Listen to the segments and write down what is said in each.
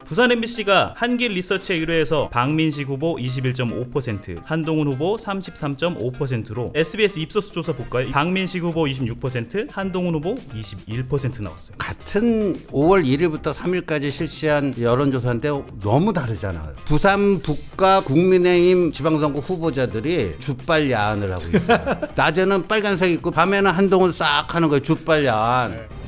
부산 MBC가 한길 리서치에 의뢰해서 박민식 후보 21.5%, 한동훈 후보 33.5%로 SBS 입소수 조사 볼까요? 박민식 후보 26%, 한동훈 후보 21% 나왔어요. 같은 5월 1일부터 3일까지 실시한 여론조사인데 너무 다르잖아요. 부산 북과 국민의힘 지방선거 후보자들이 jut발 야한을 하고 있어요. 낮에는 빨간색 입고 밤에는 한동훈 싹 하는 거예요. jut발 야한.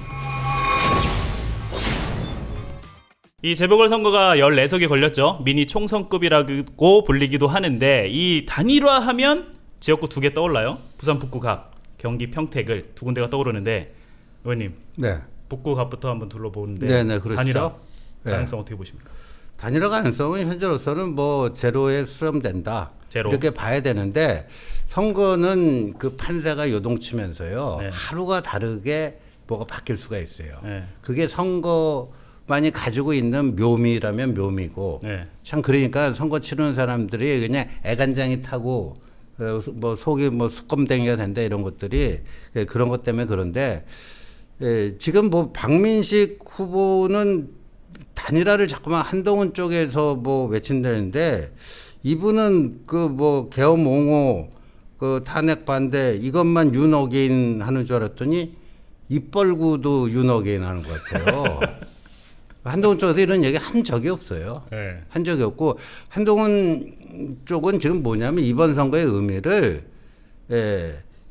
이 재보궐선거가 14석이 걸렸죠. 미니 총선급이라고 불리기도 하는데 이 단일화하면 지역구 2개 떠올라요. 부산 북구갑, 경기 평택을 두 군데가 떠오르는데 의원님, 네. 북구갑부터 한번 둘러보는데 네네, 그렇죠. 단일화 네. 가능성 어떻게 보십니까? 단일화 가능성은 현재로서는 뭐 제로에 수렴된다. 제로. 이렇게 봐야 되는데 선거는 그 판세가 요동치면서요. 네. 하루가 다르게 뭐가 바뀔 수가 있어요. 네. 그게 선거만이 가지고 있는 묘미라면 묘미고 네. 참 그러니까 선거 치르는 사람들이 그냥 애간장이 타고 뭐 속이 뭐 수검댕이가 된다 이런 것들이 그런 것 때문에 그런데 지금 뭐 박민식 후보는 단일화를 자꾸만 한동훈 쪽에서 뭐 외친다는데 이분은 그 뭐 계엄 옹호 그 탄핵 반대 이것만 윤어게인 하는 줄 알았더니 입 벌구도 윤어게인 하는 것 같아요. 한동훈 쪽에서 이런 얘기 한 적이 없어요. 네. 한 적이 없고 한동훈 쪽은 지금 뭐냐면 이번 선거의 의미를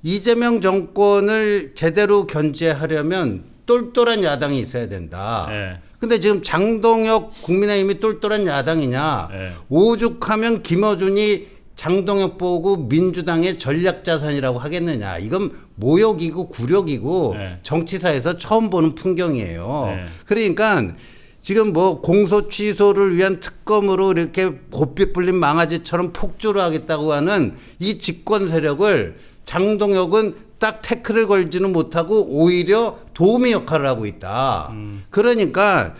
이재명 정권을 제대로 견제하려면 똘똘한 야당이 있어야 된다. 네. 근데 지금 장동혁 국민의힘이 똘똘한 야당이냐? 네. 오죽하면 김어준이 장동혁 보고 민주당의 전략자산이라고 하겠느냐? 이건 모욕이고 굴욕이고 네. 정치사에서 처음 보는 풍경이에요. 네. 그러니까 지금 뭐 공소 취소를 위한 특검으로 이렇게 곱빗 불린 망아지처럼 폭주를 하겠다고 하는 이 집권 세력을 장동혁은 딱 태클을 걸지는 못하고 오히려 도우미 역할을 하고 있다. 그러니까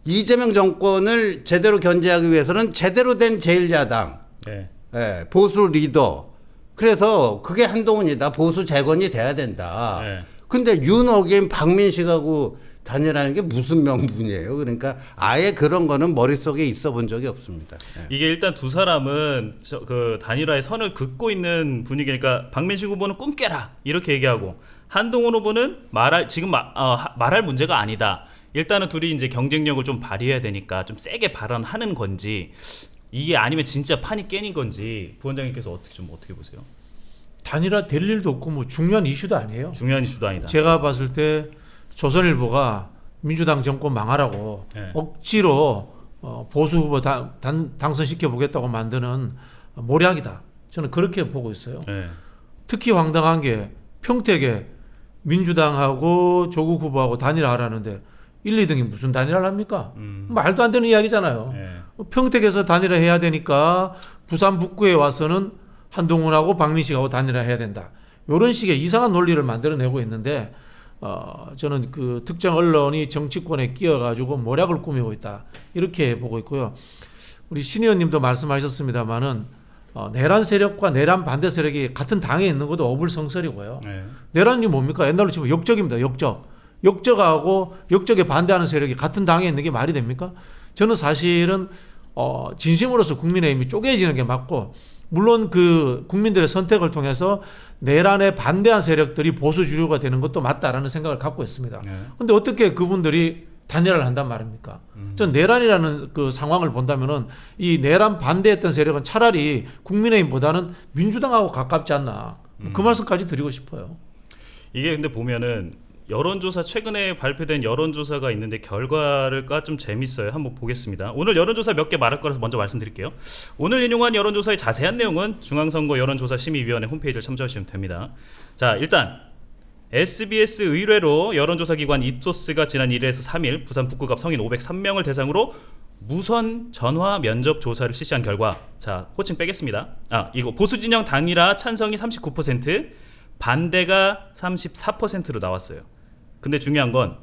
이재명 정권을 제대로 견제하기 위해서는 제대로 된 제1야당, 네. 보수 리더. 그래서 그게 한동훈이다. 보수 재건이 돼야 된다. 네. 근데 윤어게인 박민식하고 단일하는 게 무슨 명분이에요? 그러니까 아예 그런 거는 머릿속에 있어 본 적이 없습니다. 이게 일단 두 사람은 그 단일화의 선을 긋고 있는 분위기니까 박민식 후보는 꿈 깨라 이렇게 얘기하고 한동훈 후보는 말할 문제가 아니다. 일단은 둘이 이제 경쟁력을 좀 발휘해야 되니까 좀 세게 발언하는 건지 이게 아니면 진짜 판이 깨는 건지 부원장님께서 어떻게 보세요? 단일화 될 일도 없고 뭐 중요한 이슈도 아니에요. 중요한 이슈도 아니다. 제가 봤을 때 조선일보가 민주당 정권 망하라고 네. 억지로 보수 후보 당선시켜 보겠다고 만드는 모략이다. 저는 그렇게 보고 있어요. 네. 특히 황당한 게 평택에 민주당하고 조국 후보하고 단일화하라는데 1, 2등이 무슨 단일화를 합니까? 말도 안 되는 이야기잖아요. 네. 평택에서 단일화 해야 되니까 부산 북구에 와서는 한동훈하고 박민식하고 단일화 해야 된다. 이런 식의 이상한 논리를 만들어내고 있는데 저는 그 특정 언론이 정치권에 끼어가지고 모략을 꾸미고 있다. 이렇게 보고 있고요. 우리 신 의원님도 말씀하셨습니다만은 내란 세력과 내란 반대 세력이 같은 당에 있는 것도 어불성설이고요. 네. 내란이 뭡니까? 옛날로 치면 역적입니다. 역적하고 역적에 반대하는 세력이 같은 당에 있는 게 말이 됩니까? 저는 사실은 진심으로서 국민의힘이 쪼개지는 게 맞고 물론 그 국민들의 선택을 통해서 내란에 반대한 세력들이 보수 주류가 되는 것도 맞다라는 생각을 갖고 있습니다. 그런데 어떻게 그분들이 단일화를 한단 말입니까? 전 내란이라는 그 상황을 본다면은 이 내란 반대했던 세력은 차라리 국민의힘보다는 민주당하고 가깝지 않나. 그 말씀까지 드리고 싶어요. 이게 근데 보면은 여론조사 최근에 발표된 여론조사가 있는데 결과가 좀 재밌어요. 한번 보겠습니다. 오늘 여론조사 몇 개 말할 거라서 먼저 말씀드릴게요. 오늘 인용한 여론조사의 자세한 내용은 중앙선거 여론조사심의위원회 홈페이지를 참조하시면 됩니다. 자, 일단 SBS 의뢰로 여론조사기관 입소스가 지난 1일에서 3일 부산 북구갑 성인 503명을 대상으로 무선 전화 면접 조사를 실시한 결과, 자, 호칭 빼겠습니다. 이거 보수진영 단일화 찬성이 39%, 반대가 34%로 나왔어요. 근데 중요한 건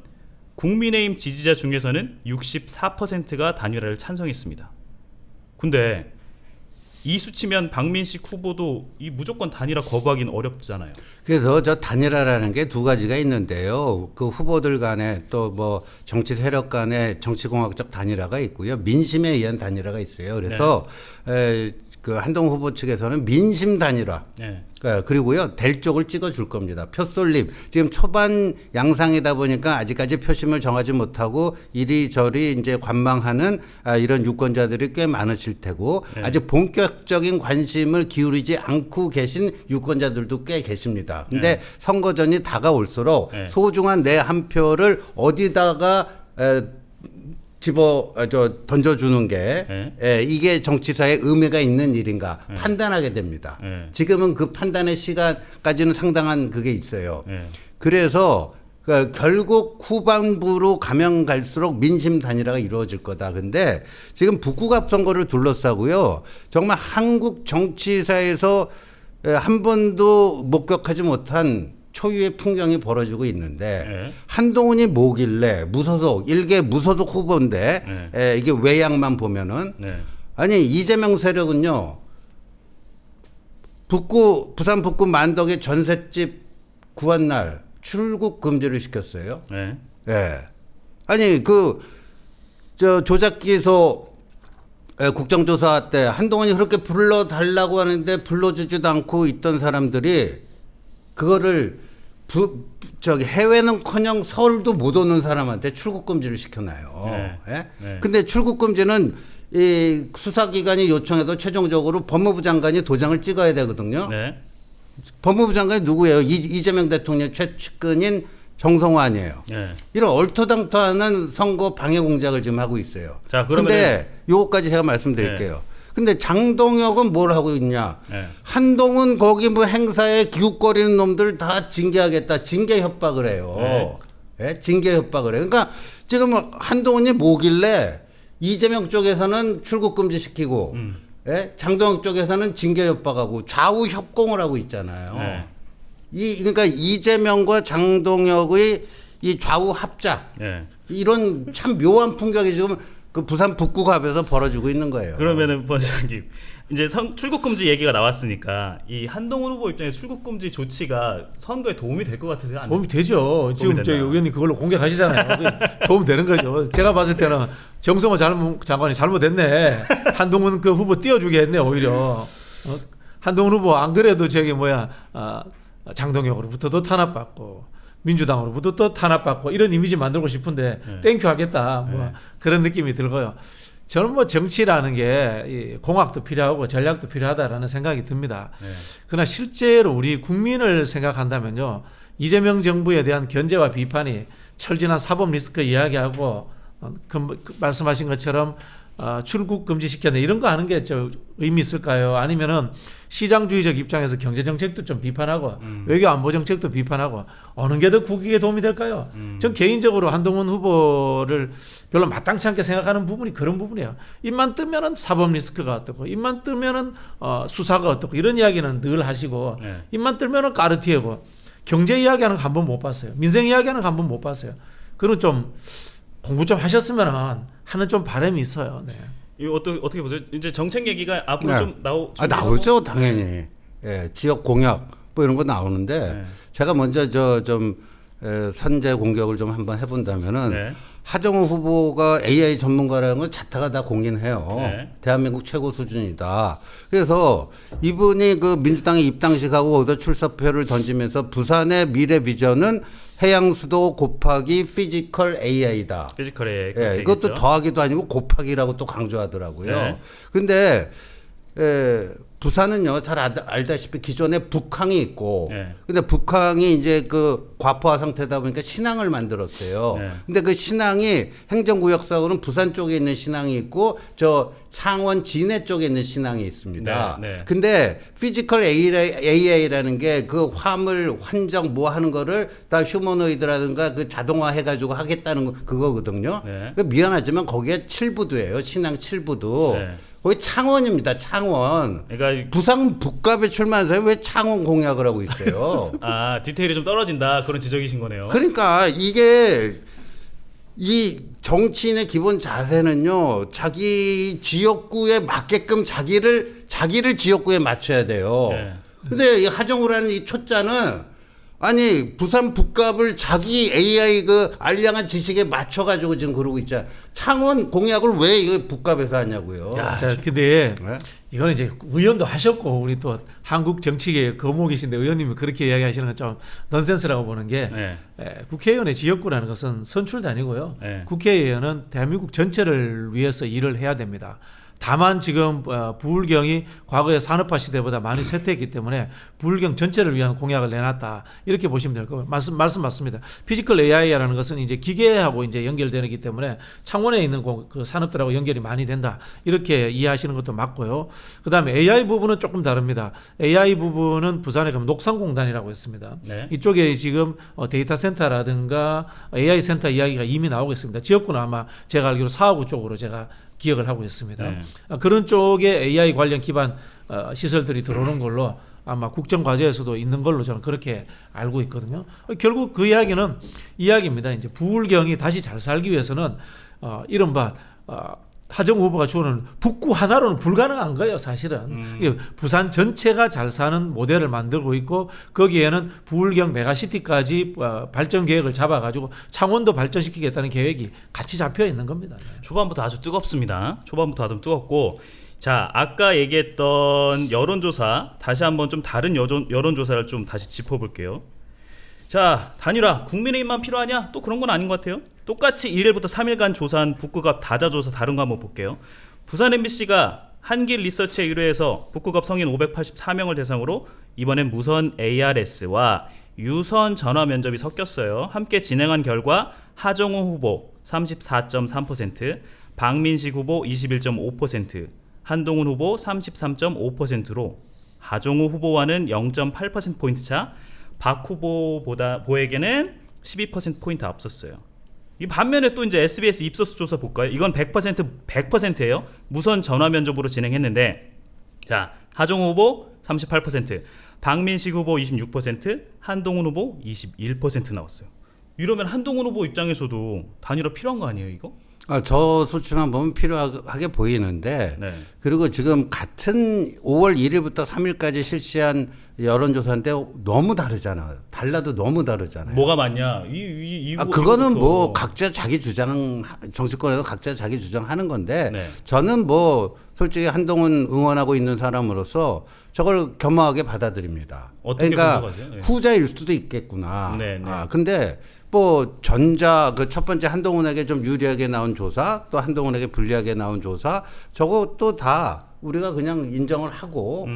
국민의힘 지지자 중에서는 64%가 단일화를 찬성했습니다. 근데 이 수치면 박민식 후보도 이 무조건 단일화 거부하기는 어렵잖아요. 그래서 저 단일화라는 게 두 가지가 있는데요. 그 후보들 간에 또 뭐 정치 세력 간에 정치공학적 단일화가 있고요. 민심에 의한 단일화가 있어요. 그래서 그 한동훈 후보 측에서는 민심 단일화. 네. 그리고요 될 쪽을 찍어줄 겁니다. 표쏠림 지금 초반 양상이다 보니까 아직까지 표심을 정하지 못하고 이리저리 이제 관망하는 이런 유권자들이 꽤 많으실 테고 네. 아직 본격적인 관심을 기울이지 않고 계신 유권자들도 꽤 계십니다. 근데 네. 선거전이 다가올수록 네. 소중한 내 한 표를 어디다가 던져주는 게 이게 정치사에 의미가 있는 일인가 판단하게 됩니다. 지금은 그 판단의 시간까지는 상당한 그게 있어요. 그래서 결국 후반부로 가면 갈수록 민심 단일화가 이루어질 거다. 근데 지금 북구갑 선거를 둘러싸고요. 정말 한국 정치사에서 한 번도 목격하지 못한 초유의 풍경이 벌어지고 있는데 한동훈이 뭐길래 무소속 일개 무소속 후보인데 이게 외양만 보면은 아니 이재명 세력은요 부산 북구 만덕의 전셋집 구한 날 출국 금지를 시켰어요. 아니 저 조작기소 국정조사 때 한동훈이 그렇게 불러달라고 하는데 불러주지도 않고 있던 사람들이 그거를 해외는커녕 서울도 못 오는 사람한테 출국 금지를 시켜놔요. 근데 출국 금지는 이 수사기관이 요청해도 최종적으로 법무부 장관이 도장을 찍어야 되거든요. 법무부 장관이 누구예요? 이재명 대통령 최측근인 정성환이에요. 이런 얼토당토하는 선거 방해 공작을 지금 하고 있어요. 자, 그런데 요거까지 제가 말씀드릴게요. 근데 장동혁은 뭘 하고 있냐? 한동훈 거기 뭐 행사에 기웃거리는 놈들 다 징계하겠다. 징계 협박을 해요. 징계 협박을 해요. 그러니까 지금 한동훈이 뭐길래 이재명 쪽에서는 출국 금지시키고 장동혁 쪽에서는 징계 협박하고 좌우 협공을 하고 있잖아요. 그러니까 이재명과 장동혁의 이 좌우 합작 이런 참 묘한 풍경이 지금 그 부산 북구갑에서 벌어지고 있는 거예요. 그러면은 부원장님 이제 출국 금지 얘기가 나왔으니까 이 한동훈 후보 입장에 출국 금지 조치가 선거에 도움이 될 것 같으세요? 안 도움이 되죠. 지금 된다. 저희 의원님 그걸로 공격하시잖아요. 도움 되는 거죠. 제가 봤을 때는 정성호 장관이 잘못했네. 한동훈 그 후보 띄워주게 했네 오히려. 한동훈 후보 안 그래도 저기 장동혁으로부터도 탄압받고 민주당으로부터 또 탄압받고 이런 이미지 만들고 싶은데 땡큐 하겠다 그런 느낌이 들고요. 저는 뭐 정치라는 게 공학도 필요하고 전략도 필요하다라는 생각이 듭니다. 그러나 실제로 우리 국민을 생각한다면요. 이재명 정부에 대한 견제와 비판이 철진한 사법 리스크 이야기하고 말씀하신 것처럼 출국 금지시켰네 이런 거 하는 게 저 의미 있을까요? 아니면은 시장주의적 입장에서 경제 정책도 좀 비판하고 외교 안보 정책도 비판하고 어느 게 더 국익에 도움이 될까요? 전 개인적으로 한동훈 후보를 별로 마땅치 않게 생각하는 부분이 그런 부분이에요. 입만 뜨면은 사법 리스크가 어떻고 입만 뜨면은 수사가 어떻고 이런 이야기는 늘 하시고 입만 뜨면은 까르티에고 경제 이야기하는 거 한 번 못 봤어요. 민생 이야기하는 거 한 번 못 봤어요. 그런 좀 공부 좀 하셨으면 하는 좀 바람이 있어요. 이거 어떻게 보세요? 이제 정책 얘기가 앞으로 좀 나오죠 당연히. 지역 공약 뭐 이런 거 나오는데 제가 먼저 선제 공격을 좀 한번 해본다면은 하정우 후보가 AI 전문가라는 걸 자타가 다 공인해요. 대한민국 최고 수준이다. 그래서 이분이 그 민주당에 입당식하고 거기서 출사표를 던지면서 부산의 미래 비전은 해양수도 곱하기 피지컬 AI다. 피지컬 AI. 이것도 더하기도 아니고 곱하기라고 또 강조하더라고요. 근데 부산은요 잘 알다시피 기존에 북항이 있고 근데 북항이 이제 그 과포화 상태다 보니까 신항을 만들었어요. 근데 그 신항이 행정구역상으로는 부산 쪽에 있는 신항이 있고 저 창원 진해 쪽에 있는 신항이 있습니다. 근데 피지컬 AI라는 게 그 화물 환정 뭐 하는 거를 다 휴머노이드라든가 그 자동화 해가지고 하겠다는 그거거든요. 미안하지만 거기에 7부두예요. 신항 7부두. 거기 창원입니다. 창원. 그러니까 부산 북갑에 출마해서 왜 창원 공약을 하고 있어요? 디테일이 좀 떨어진다 그런 지적이신 거네요. 그러니까 이게 이 정치인의 기본 자세는요 자기 지역구에 맞게끔 자기를 자기를 지역구에 맞춰야 돼요. 네. 근데 이 하정우라는 이 초짜는 아니 부산 북갑을 자기 AI 그 알량한 지식에 맞춰가지고 지금 그러고 있잖아. 창원 공약을 왜 이거 북갑에서 하냐고요. 자, 근데 네? 이거는 이제 의원도 하셨고 우리 또 한국 정치계의 거목이신데 의원님이 그렇게 이야기하시는 건 좀 넌센스라고 보는 게 네. 국회의원의 지역구라는 것은 선출도 아니고요. 네. 국회의원은 대한민국 전체를 위해서 일을 해야 됩니다. 다만 지금 부울경이 과거의 산업화 시대보다 많이 쇠퇴했기 때문에 부울경 전체를 위한 공약을 내놨다 이렇게 보시면 될 거고 말씀 맞습니다. 피지컬 AI라는 것은 이제 기계하고 이제 연결되기 때문에 창원에 있는 그 산업들하고 연결이 많이 된다 이렇게 이해하시는 것도 맞고요. 그다음에 AI 부분은 조금 다릅니다. AI 부분은 부산에 가면 녹산공단이라고 했습니다. 네. 이쪽에 지금 데이터 센터라든가 AI 센터 이야기가 이미 나오고 있습니다. 지역구는 아마 제가 알기로 사하구 쪽으로 제가 기억을 하고 있습니다. 네. 그런 쪽에 AI 관련 기반 시설들이 들어오는 걸로 아마 국정과제에서도 있는 걸로 저는 그렇게 알고 있거든요. 결국 그 이야기는 이야기입니다. 이제 부울경이 다시 잘 살기 위해서는 이른바 하정우 후보가 주는 북구 하나로는 불가능한 거예요, 사실은. 이게 부산 전체가 잘 사는 모델을 만들고 있고 거기에는 부울경 메가시티까지 발전 계획을 잡아가지고 창원도 발전시키겠다는 계획이 같이 잡혀 있는 겁니다. 초반부터 아주 뜨겁습니다. 초반부터 아주 뜨겁고 자 아까 얘기했던 여론조사 다시 한번 좀 다른 여론조사를 좀 다시 짚어볼게요. 자 단일화 국민의힘만 필요하냐? 또 그런 건 아닌 것 같아요. 똑같이 1일부터 3일간 조사한 북구갑 다자조사 다른 거 한번 볼게요. 부산 MBC가 한길 리서치에 의뢰해서 북구갑 성인 584명을 대상으로 이번엔 무선 ARS와 유선 전화 면접이 섞였어요. 함께 진행한 결과 하정우 후보 34.3%, 박민식 후보 21.5%, 한동훈 후보 33.5%로 하정우 후보와는 0.8%포인트 차, 박 후보에게는 12%포인트 앞섰어요. 이 반면에 또 이제 SBS 입소수 조사 볼까요? 이건 100%예요. 무선 전화 면접으로 진행했는데 자, 하정우 후보 38%, 박민식 후보 26%, 한동훈 후보 21% 나왔어요. 이러면 한동훈 후보 입장에서도 단일화 필요한 거 아니에요, 이거? 저 수치만 보면 필요하게 보이는데 네. 그리고 지금 같은 5월 1일부터 3일까지 실시한 여론조사인데 너무 다르잖아요. 달라도 너무 다르잖아요. 뭐가 맞냐? 이 그거는 뭐 각자 자기 주장, 정치권에서 각자 자기 주장하는 건데 네. 저는 뭐 솔직히 한동훈 응원하고 있는 사람으로서 저걸 겸허하게 받아들입니다. 어떻게 그러니까 분석하세요? 네. 후자일 수도 있겠구나. 네, 네. 근데 뭐 전자 그 첫 번째 한동훈에게 좀 유리하게 나온 조사, 또 한동훈에게 불리하게 나온 조사, 저것도 다 우리가 그냥 인정을 하고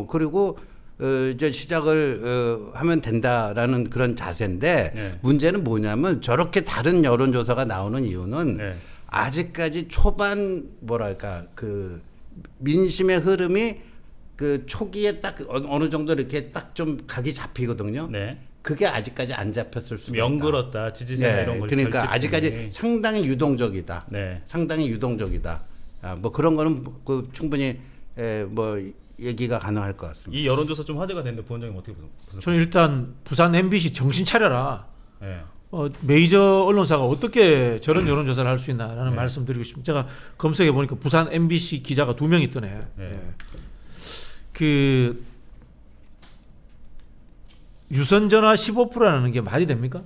그리고 이제 시작을 하면 된다라는 그런 자세인데 네. 문제는 뭐냐면 저렇게 다른 여론조사가 나오는 이유는 네. 아직까지 초반 뭐랄까 그 민심의 흐름이 그 초기에 딱 어느 정도 이렇게 딱 좀 각이 잡히거든요. 네. 그게 아직까지 안 잡혔을 수가 있다. 연그렀다 지지세 이런 걸 그러니까 결집이. 아직까지 상당히 유동적이다. 네. 상당히 유동적이다. 뭐 그런 거는 그 충분히 뭐 얘기가 가능할 것 같습니다. 이 여론조사 좀 화제가 됐는데 부원장님 어떻게 보세요? 저는 일단 부산 MBC 정신 차려라. 네. 메이저 언론사가 어떻게 저런 여론조사를 할 수 있나라는 네. 말씀 드리고 싶습니다. 제가 검색해 보니까 부산 MBC 기자가 2명이 뜨네. 네. 그 유선전화 15%라는 게 말이 됩니까?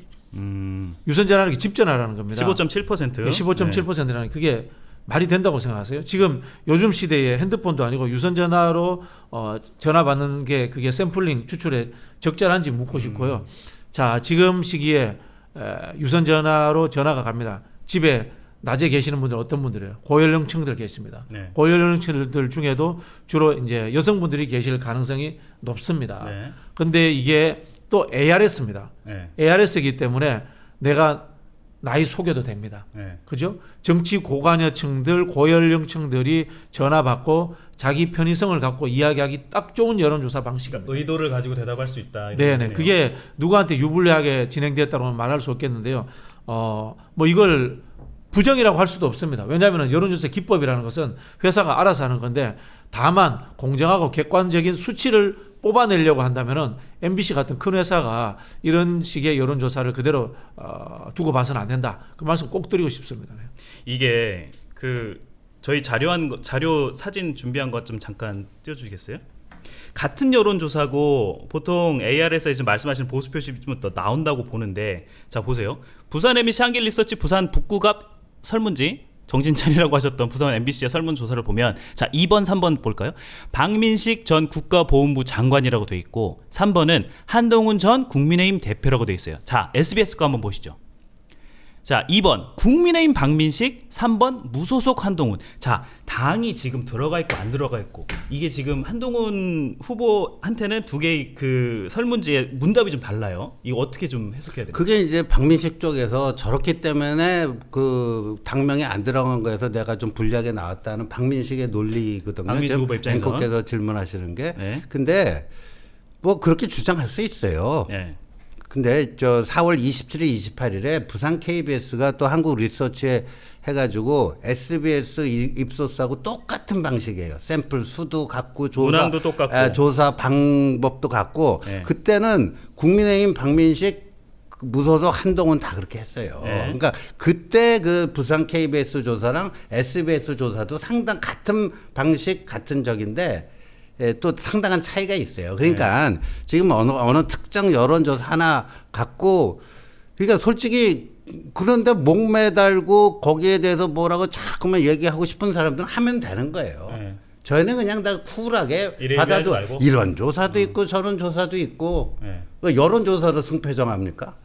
유선전화라는 게 집전화라는 겁니다. 15.7%. 15.7%라는 그게 말이 된다고 생각하세요? 지금 요즘 시대에 핸드폰도 아니고 유선전화로 전화 받는 게 그게 샘플링 추출에 적절한지 묻고 싶고요. 자, 지금 시기에 유선전화로 전화가 갑니다. 집에 낮에 계시는 분들 어떤 분들이에요? 고연령층들 계십니다. 네. 고연령층들 중에도 주로 이제 여성분들이 계실 가능성이 높습니다. 네. 근데 이게 또 ARS입니다. 네. ARS이기 때문에 내가 나이 속여도 됩니다. 네. 그죠? 정치 고관여층들, 고연령층들이 전화 받고 자기 편의성을 갖고 이야기하기 딱 좋은 여론조사 방식입니다. 의도를 가지고 대답할 수 있다. 이런 네네. 거네요. 그게 누구한테 유불리하게 진행됐다고는 말할 수 없겠는데요. 뭐 이걸 부정이라고 할 수도 없습니다. 왜냐하면 여론조사 기법이라는 것은 회사가 알아서 하는 건데 다만 공정하고 객관적인 수치를 뽑아내려고 한다면은 MBC 같은 큰 회사가 이런 식의 여론조사를 그대로 두고 봐서는 안 된다. 그 말씀 꼭 드리고 싶습니다. 네. 이게 저희 자료 사진 준비한 것 좀 잠깐 띄워주시겠어요? 같은 여론조사고 보통 AR에서 이제 말씀하신 보수 표심이 좀 더 나온다고 보는데 자 보세요. 부산 MBC 한길리서치 부산 북구갑 설문지 정진찬이라고 하셨던 부산 MBC의 설문조사를 보면 자 2번 3번 볼까요? 박민식 전 국가보훈부 장관이라고 돼 있고 3번은 한동훈 전 국민의힘 대표라고 돼 있어요. 자 SBS 거 한번 보시죠. 자 2번 국민의힘 박민식, 3번 무소속 한동훈. 자 당이 지금 들어가 있고 안 들어가 있고 이게 지금 한동훈 후보한테는 두 개의 그 설문지의 문답이 좀 달라요. 이거 어떻게 좀 해석해야 돼요? 그게 이제 박민식 쪽에서 저렇기 때문에 그 당명에 안 들어간 거에서 내가 좀 불리하게 나왔다는 박민식의 논리거든요. 박민식 후보 입장에서. 앵커께서 질문하시는 게. 네. 근데 뭐 그렇게 주장할 수 있어요. 네. 근데 저 4월 27일, 28일에 부산 KBS가 또 한국 리서치에 해가지고 SBS 입소스하고 똑같은 방식이에요. 샘플 수도 같고 문항도 똑같고. 조사 방법도 같고 네. 그때는 국민의힘 박민식 무소속 한동훈 다 그렇게 했어요. 네. 그러니까 그때 그 부산 KBS 조사랑 SBS 조사도 상당 같은 방식 같은 적인데 예, 또 상당한 차이가 있어요. 그러니까 지금 어느 특정 여론조사 하나 갖고 그러니까 솔직히 그런데 목 매달고 거기에 대해서 뭐라고 자꾸만 얘기하고 싶은 사람들은 하면 되는 거예요. 네. 저희는 그냥 다 쿨하게 이래 받아도 얘기하지 말고. 이런 조사도 있고 저런 조사도 있고 네. 그 여론조사로 승패정합니까?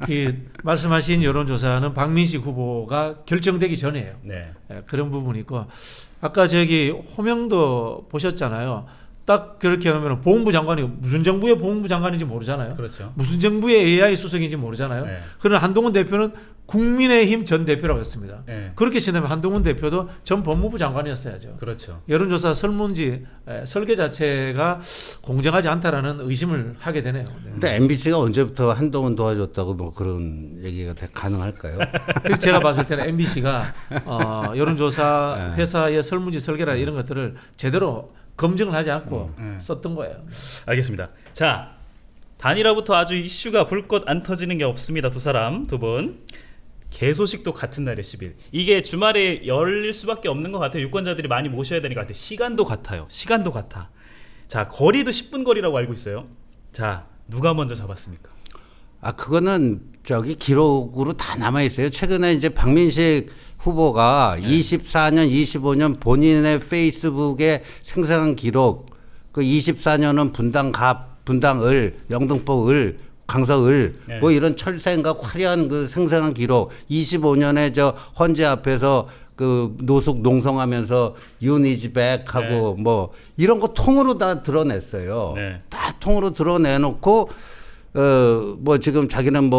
오케이. 말씀하신 여론조사는 박민식 후보가 결정되기 전이에요. 네. 예, 그런 부분이 있고 아까 저기 호명도 보셨잖아요. 딱 그렇게 하면 보훈부 장관이 무슨 정부의 보훈부 장관인지 모르잖아요. 그렇죠. 무슨 정부의 AI 수석인지 모르잖아요. 네. 그러나 한동훈 대표는 국민의힘 전 대표라고 했습니다. 네. 그렇게 친다면 한동훈 대표도 전 법무부 장관이었어야죠. 그렇죠. 여론조사 설문지 설계 자체가 공정하지 않다라는 의심을 하게 되네요. 네. 근데 MBC가 언제부터 한동훈 도와줬다고 뭐 그런 얘기가 가능할까요? 그래서 제가 봤을 때는 MBC가 여론조사 회사의 설문지 설계라 이런 것들을 제대로 검증을 하지 않고 썼던 거예요. 알겠습니다. 자 단일화부터 아주 이슈가 불꽃 안 터지는 게 없습니다. 두 분. 개소식도 같은 날에 10일. 이게 주말에 열릴 수밖에 없는 것 같아요. 유권자들이 많이 모셔야 되는 것 같아요. 시간도 같아요. 시간도 같아. 자 거리도 10분 거리라고 알고 있어요. 자 누가 먼저 잡았습니까? 아 그거는 저기 기록으로 다 남아 있어요. 최근에 이제 박민식 후보가 24년, 25년 본인의 페이스북에 생생한 기록, 그 24년은 분당을, 영등포을, 강서을, 네. 뭐 이런 철새인가 화려한 그 생생한 기록, 25년에 저 헌재 앞에서 그 노숙 농성하면서 유니즈백 하고 뭐 이런 거 통으로 다 드러냈어요. 네. 다 통으로 드러내놓고 뭐 지금 자기는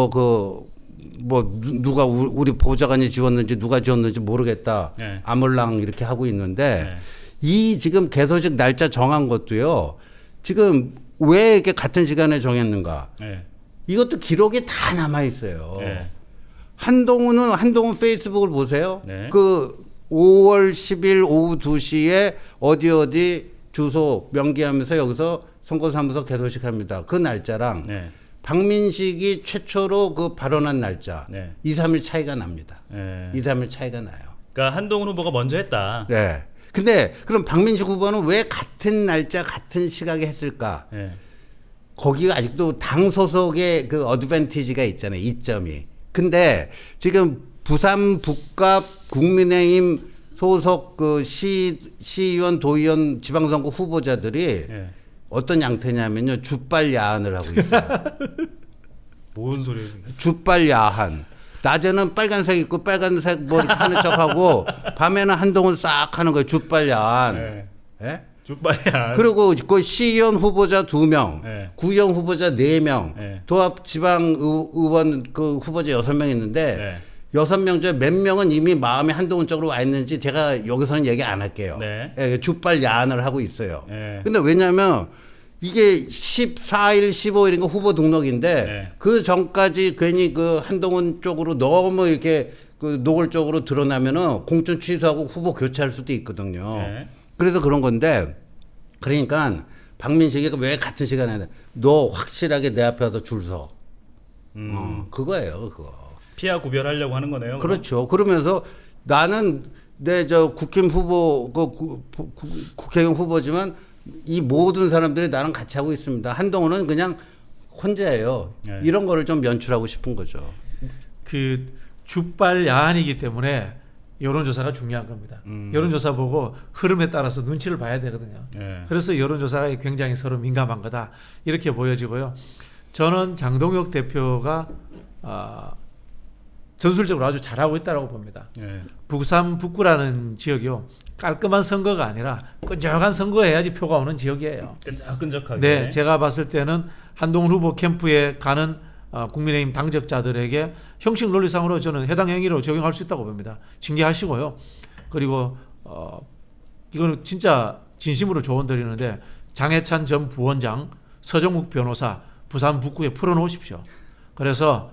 누가 우리 보좌관이 지웠는지 누가 지웠는지 모르겠다. 네. 아몰랑 이렇게 하고 있는데 네. 이 지금 개소식 날짜 정한 것도요. 지금 왜 이렇게 같은 시간에 정했는가? 네. 이것도 기록이 다 남아 있어요. 네. 한동훈 페이스북을 보세요. 네. 그 5월 10일 오후 2시에 어디 주소 명기하면서 여기서 선거사무소 개소식합니다. 그 날짜랑 네. 박민식이 최초로 그 발언한 날짜 네. 2, 3일 차이가 납니다. 네. 2, 3일 차이가 나요. 그러니까 한동훈 후보가 먼저 했다. 네. 근데 그럼 박민식 후보는 왜 같은 날짜 같은 시각에 했을까? 네. 거기가 아직도 당 소속의 그 어드밴티지가 있잖아요. 이점이. 근데 지금 부산 북갑 국민의힘 소속 그 시의원, 도의원, 지방선거 후보자들이 네. 어떤 양태냐면요. 주빨 야한을 하고 있어요. 뭔 소리예요? 주빨 야한. 낮에는 빨간색 입고 빨간색 뭐 이렇게 하는 척하고 밤에는 한동훈 싹 하는 거예요. 주빨 야한. 네. 예? 쭈빠야. 그리고 그 시의원 후보자 2명, 네. 구의원 후보자 4명, 네. 도합 지방 의원 그 후보자 6명 있는데 네. 6명 중에 몇 명은 이미 마음이 한동훈 쪽으로 와 있는지 제가 여기서는 얘기 안 할게요. 네. 예, 주빨 야한을 하고 있어요. 네. 근데 왜냐면 이게 14일, 15일인가 후보 등록인데 네. 그 전까지 괜히 그 한동훈 쪽으로 너무 이렇게 그 노골적으로 드러나면은 공천 취소하고 후보 교체할 수도 있거든요. 네. 그래서 그런 건데 그러니까 박민식이 왜 같은 시간에 너 확실하게 내 앞에 와서 줄 서. 그거예요, 그거. 피하 구별하려고 하는 거네요. 그럼? 그렇죠. 그러면서 나는 저 국힘 후보, 국회의원 후보지만 이 모든 사람들이 나랑 같이 하고 있습니다. 한동훈은 그냥 혼자예요. 네. 이런 거를 좀 연출하고 싶은 거죠. 그 주발 야한이기 때문에 여론조사가 중요한 겁니다. 여론조사 보고 흐름에 따라서 눈치를 봐야 되거든요. 네. 그래서 여론조사가 굉장히 서로 민감한 거다 이렇게 보여지고요. 저는 장동혁 대표가 전술적으로 아주 잘하고 있다고 봅니다. 네. 부산 북구라는 지역이요, 깔끔한 선거가 아니라 끈적한 선거 해야지 표가 오는 지역이에요. 끈적끈적하게. 네, 제가 봤을 때는 한동훈 후보 캠프에 가는 국민의힘 당적자들에게 형식 논리상으로 저는 해당 행위로 적용할 수 있다고 봅니다. 징계하시고요. 그리고 이거는 진짜 진심으로 조언드리는데 장해찬 전 부원장, 서정욱 변호사 부산 북구에 풀어놓으십시오. 그래서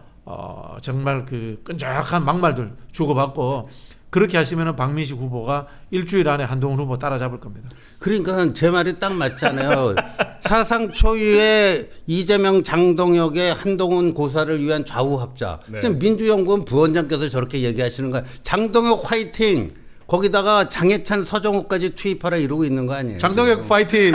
정말 그 끈적한 막말들 주고받고 그렇게 하시면 박민식 후보가 일주일 안에 한동훈 후보 따라잡을 겁니다. 그러니까 제 말이 딱 맞잖아요. 사상 초유의 이재명, 장동혁의 한동훈 고사를 위한 좌우합자. 네. 지금 민주연구원 부원장께서 저렇게 얘기하시는 거예요. 장동혁 화이팅. 거기다가 장해찬, 서정욱까지 투입하라 이러고 있는 거 아니에요? 장동혁 지금. 파이팅.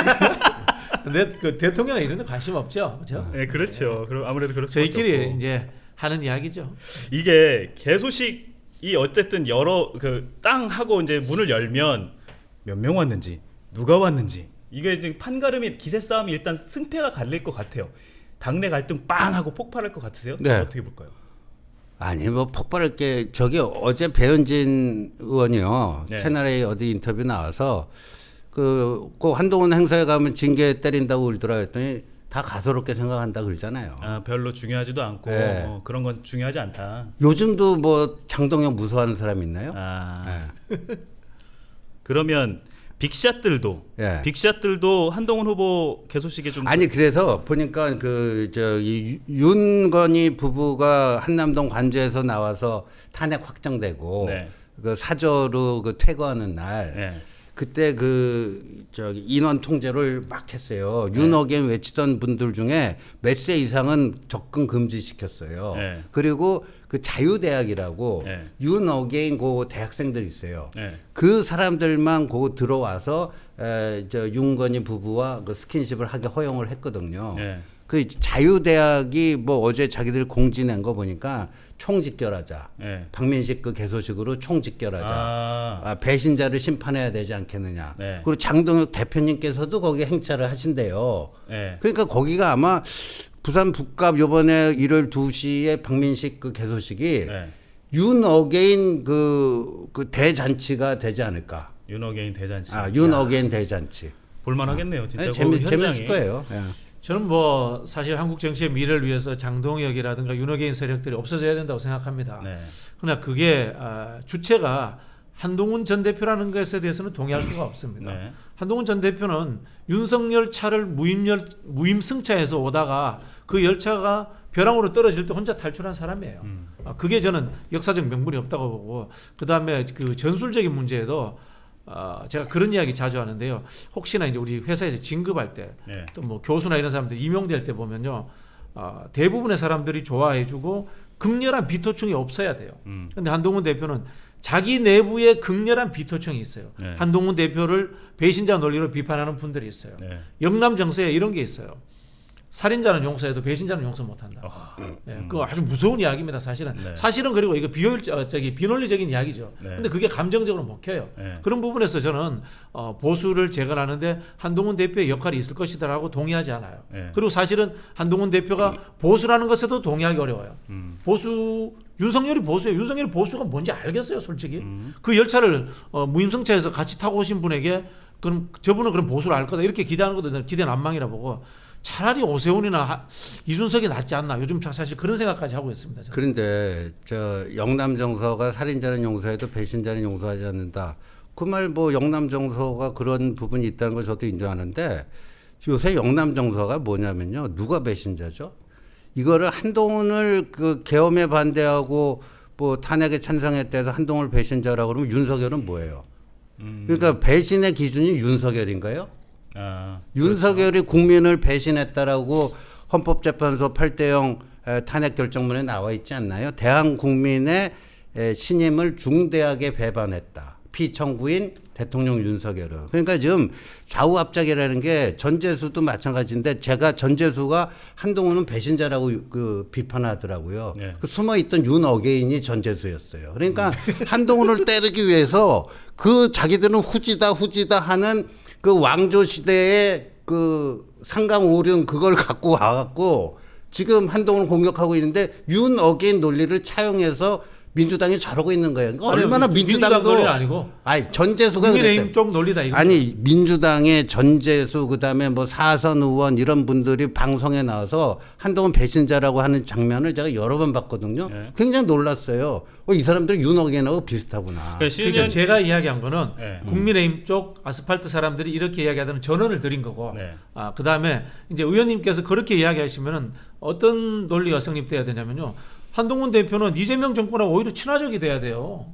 근데 그 대통령은 이런 데 관심 없죠, 그렇죠? 네, 그렇죠. 그럼 아무래도 그럴 수밖에 저희끼리 없고. 이제 하는 이야기죠. 이게 개소식이 어쨌든 여러 그 땅 하고 이제 문을 열면 몇 명 왔는지 누가 왔는지 이게 지금 판가름이 기세 싸움이 일단 승패가 갈릴 것 같아요. 당내 갈등 빵 하고 폭발할 것 같으세요? 네. 어떻게 볼까요? 아니 뭐 폭발할 게 저기 어제 배현진 의원이요. 네. 채널A 어디 인터뷰 나와서 그 한동훈 행사에 가면 징계 때린다고 울더라 했더니 다 가소롭게 생각한다 그러잖아요. 아, 별로 중요하지도 않고 네. 그런 건 중요하지 않다. 요즘도 뭐 장동혁 무서워하는 사람 있나요? 아, 네. 그러면 빅샷들도 예. 빅샷들도 한동훈 후보 개소식에 좀 아니 그래서 보니까 저기 윤건희 부부가 한남동 관저에서 나와서 탄핵 확정되고 네. 그 사저로 그 퇴거하는 날 네. 그때 저기 인원 통제를 막 했어요. 윤어게인 외치던 분들 중에 몇 세 이상은 접근 금지시켰어요. 네. 그리고 그 자유대학이라고 네. 윤어게인 그 대학생들 있어요. 네. 그 사람들만 고 들어와서 저 윤건희 부부와 그 스킨십을 하게 허용을 했거든요. 네. 그 자유대학이 뭐 어제 자기들 공지 낸 거 보니까 총직결하자. 네. 박민식 그 개소식으로 총직결하자. 아, 배신자를 심판해야 되지 않겠느냐. 네. 그리고 장동혁 대표님께서도 거기에 행차를 하신대요. 네. 그러니까 거기가 아마 부산 북갑 요번에 일요일 2시에 박민식 그 개소식이 네. 윤어게인 그 대잔치가 되지 않을까. 윤어게인 대잔치. 윤어게인 대잔치. 볼만하겠네요, 진짜. 네, 그 현장이. 재밌을 거예요. 예. 저는 뭐 사실 한국 정치의 미래를 위해서 장동혁이라든가 윤어게인 세력들이 없어져야 된다고 생각합니다. 네. 그러나 그게 주체가 한동훈 전 대표라는 것에 대해서는 동의할 수가 없습니다. 네. 한동훈 전 대표는 윤석열 차를 무임 승차해서 오다가 그 열차가 벼랑으로 떨어질 때 혼자 탈출한 사람이에요. 그게 저는 역사적 명분이 없다고 보고, 그 다음에 그 전술적인 문제에도 제가 그런 이야기 자주 하는데요. 혹시나 이제 우리 회사에서 진급할 때 네. 또 뭐 교수나 이런 사람들 임용될 때 보면요, 대부분의 사람들이 좋아해주고 극렬한 비토층이 없어야 돼요. 근데 한동훈 대표는 자기 내부에 극렬한 비토층이 있어요. 네. 한동훈 대표를 배신자 논리로 비판하는 분들이 있어요. 네. 영남 정서에 이런 게 있어요. 살인자는 용서해도 배신자는 용서 못한다. 그거 아주 무서운 이야기입니다. 사실은. 네. 사실은 그리고 이거 비논리적인 이야기죠. 네. 근데 그게 감정적으로 먹혀요. 네. 그런 부분에서 저는 보수를 재건하는데 한동훈 대표의 역할이 있을 것이다라고 동의하지 않아요. 네. 그리고 사실은 한동훈 대표가 보수라는 것에도 동의하기 어려워요. 윤석열이 보수예요. 윤석열이 보수가 뭔지 알겠어요, 솔직히. 그 열차를 무임승차해서 같이 타고 오신 분에게 그럼 저분은 그럼 보수를 알 거다 이렇게 기대하는 것도 저는 기대 난망이라 보고, 차라리 오세훈이나 이준석이 낫지 않나, 요즘 사실 그런 생각까지 하고 있습니다. 저는. 그런데 저 영남 정서가 살인자는 용서해도 배신자는 용서하지 않는다. 그 말 뭐 영남 정서가 그런 부분이 있다는 걸 저도 인정하는데, 요새 영남 정서가 뭐냐면요, 누가 배신자죠? 이거를 한동훈을 그 계엄에 반대하고 뭐 탄핵에 찬성했다 해서 한동훈을 배신자라고 그러면 윤석열은 뭐예요? 그러니까 배신의 기준이 윤석열인가요? 윤석열이 국민을 배신했다라고 헌법재판소 8대0 탄핵 결정문에 나와 있지 않나요? 대한 국민의 신임을 중대하게 배반했다. 피청구인 대통령 윤석열은. 그러니까 지금 좌우압작이라는 게 전재수도 마찬가지인데 제가 전재수가 한동훈은 배신자라고 그 비판하더라고요. 네. 그 숨어있던 윤어게인이 전재수였어요. 그러니까 한동훈을 때리기 위해서 그 자기들은 후지다 하는 그 왕조 시대의 그 상강오륜 그걸 갖고 와갖고 지금 한동훈을 공격하고 있는데 윤어게인 논리를 차용해서 민주당이 저러고 있는 거예요. 그러니까 얼마나 민주당 논리는 민주당도 아니고 아니 전재수가 국민의힘 그랬어요. 쪽 논리다 이거. 아니 민주당의 전재수 그다음에 뭐 사선 의원 이런 분들이 방송에 나와서 한동훈 배신자라고 하는 장면을 제가 여러 번 봤거든요. 네. 굉장히 놀랐어요. 이 사람들 윤어게인하고 비슷하구나. 그러니까 제가 이야기한 거는 네. 국민의힘 쪽 아스팔트 사람들이 이렇게 이야기하다는 전언을 드린 거고, 네. 그다음에 이제 의원님께서 그렇게 이야기하시면은 어떤 논리가 성립돼야 되냐면요. 한동훈 대표는 이재명 정권하고 오히려 친화적이 돼야 돼요.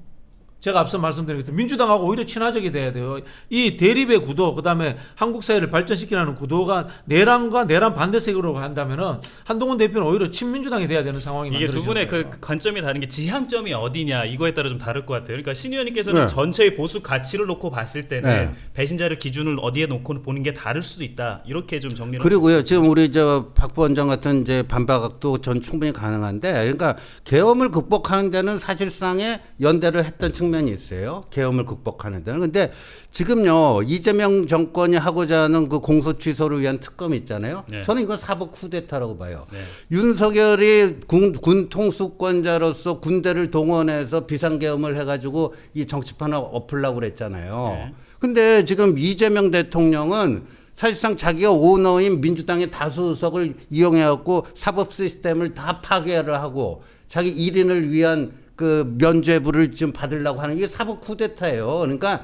제가 앞서 말씀드린 것처럼 민주당하고 오히려 친화적이 돼야 돼요. 이 대립의 구도, 그다음에 한국 사회를 발전시키는 구도가 내란과 내란 반대색으로 한다면은 한동훈 대표는 오히려 친민주당이 돼야 되는 상황이 이게 두 분의 만들어지는 그 거예요. 관점이 다른 게 지향점이 어디냐 이거에 따라 좀 다를 것 같아요. 그러니까 신 의원님께서는 네. 전체의 보수 가치를 놓고 봤을 때는 네. 배신자를 기준을 어디에 놓고 보는 게 다를 수도 있다. 이렇게 좀 정리를. 그리고요, 지금 우리 박 부원장 같은 이제 반박도 전 충분히 가능한데, 그러니까 계엄을 극복하는 데는 사실상의 연대를 했던 측면이 있어요. 계엄을 극복하는 데는. 근데 지금요, 이재명 정권이 하고자 하는 그 공소 취소를 위한 특검이 있잖아요. 네. 저는 이건 사법 쿠데타라고 봐요. 네. 윤석열이 군 통수권자로서 군대를 동원해서 비상계엄을 해가지고 이 정치판을 엎으려고 그랬잖아요. 네. 근데 지금 이재명 대통령은 사실상 자기가 오너인 민주당의 다수 의석을 이용해갖고 사법 시스템을 다 파괴를 하고 자기 1인을 위한 그 면죄부를 지금 받으려고 하는 이게 사법 쿠데타예요. 그러니까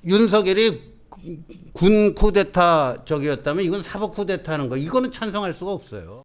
윤석열이 군 쿠데타 적이었다면 이건 사법 쿠데타 하는 거. 이거는 찬성할 수가 없어요.